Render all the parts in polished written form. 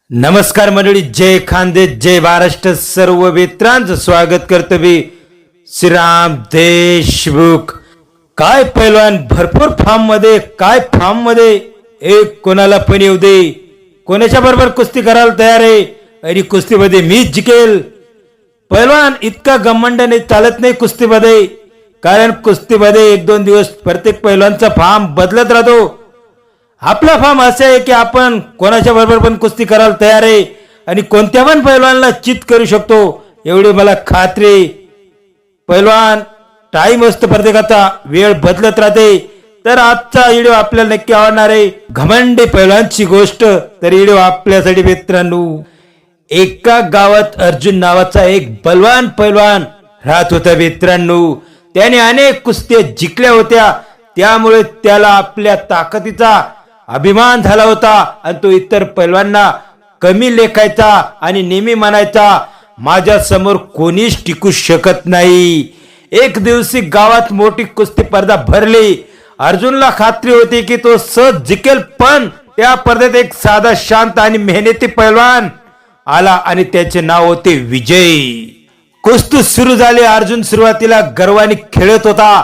नमस्कार मंडळी, जय खानदे, जय महाराष्ट्र. सर्व मित्रांचं स्वागत करतो मी श्रीराम देशमुख. काय पैलवान भरपूर फॉर्म मध्ये एक कोणाला पण येऊ दे, कोणाच्या बरोबर कुस्ती करायला तयार आहे आणि कुस्तीमध्ये मीच जिंकेल. पैलवान इतका घमंडाने चालत नाही कुस्तीमध्ये, कारण कुस्तीमध्ये एक दोन दिवस प्रत्येक पैलवानचा फॉर्म बदलत राहतो. आपला फॉर्म असा आहे की आपण कोणाच्या बरोबर पण कुस्ती करायला तयार आहे आणि कोणत्या पण पैलवानला चित करू शकतो, एवढी मला खात्री. पैलवान टाइम असतो प्रत्येकाचा, वेळ बदलत राहते. तर आजचा व्हिडिओ आपल्याला नक्की आवडणार आहे. घमंडी पैलवानची गोष्ट. तर व्हिडिओ आपल्यासाठी मित्रांनो, एका गावात अर्जुन नावाचा एक बलवान पैलवान राहत होता मित्रांनो. त्याने अनेक कुस्त्या जिंकल्या होत्या, त्यामुळे त्याला आपल्या ताकदीचा अभिमान झाला होता आणि तो इतर पैलवानांना कमी लेखायचा आणि नेहमी म्हणायचा, माझ्या समोर कोणीच टिकू शकत नाही. एक दिवशी गावात मोठी कुस्ती स्पर्धा भरली. अर्जुनला खात्री होती की तो सहज जिंकेल, पण त्या स्पर्धेत एक साधा, शांत आणि मेहनती पैलवान आला आणि त्याचे नाव होते विजय. कुस्ती सुरू झाली. अर्जुन सुरुवातीला गर्वाने खेळत होता.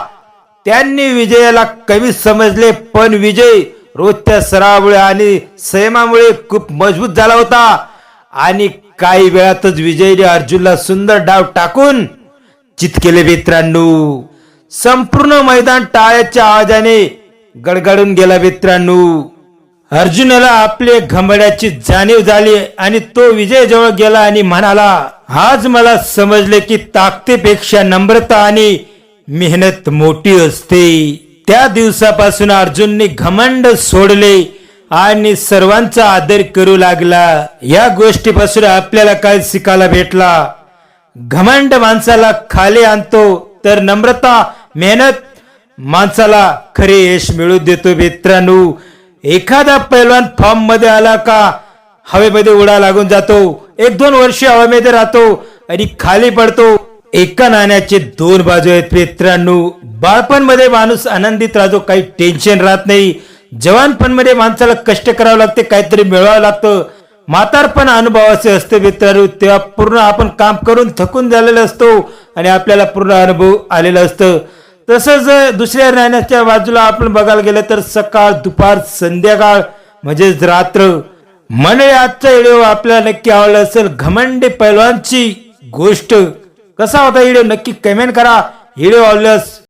त्यांनी विजयाला कमी समजले, पण विजय रोजच्या सरावामुळे आणि संयमामुळे खूप मजबूत झाला होता. आणि काही वेळातच विजयने अर्जुनला सुंदर डाव टाकून चित केले मित्रांनो. संपूर्ण मैदान टाळ्याच्या आवाजाने गडगडून गेला मित्रांनो. अर्जुनाला आपले घमंडाची जाणीव झाली आणि तो विजय जवळ गेला आणि म्हणाला, आज मला समजले की ताकदीपेक्षा नम्रता आणि मेहनत मोठी असते. त्या दिवसापासून अर्जुनने घमंड सोडले आणि सर्वांचा आदर करू लागला. या गोष्टीपासून आपल्याला काय शिकायला भेटला? घमंड माणसाला खाली आणतो, तर नम्रता, मेहनत माणसाला खरे यश मिळवून देतो मित्रांनो. एखादा पैलवान फॉर्म मध्ये आला का हवेमध्ये उडा लागून जातो, एक दोन वर्ष हवेमध्ये राहतो आणि खाली पडतो. एका नाण्याचे दोन बाजू आहेत मित्रांनो. बाळपणमध्ये माणूस आनंदित राहतो, काही टेन्शन राहत नाही. जवानपणमध्ये माणसाला कष्ट करावं लागते, काहीतरी मिळवावं लागतं. म्हातारपण अनुभवाचे असते मित्रांनो, तेव्हा पूर्ण आपण काम करून थकून झालेलं असतो आणि आपल्याला पूर्ण अनुभव आलेला असतं. तसंच दुसऱ्या नाण्याच्या बाजूला आपण बघायला गेलं तर सकाळ, दुपार, संध्याकाळ म्हणजेच रात्र. म्हणजे आजचा व्हिडिओ आपल्याला नक्की आवडला असेल. घमंडी पैलवानची गोष्ट कसा होता व्हिडिओ नक्की कमेंट करा. व्हिडिओ आवडल्यास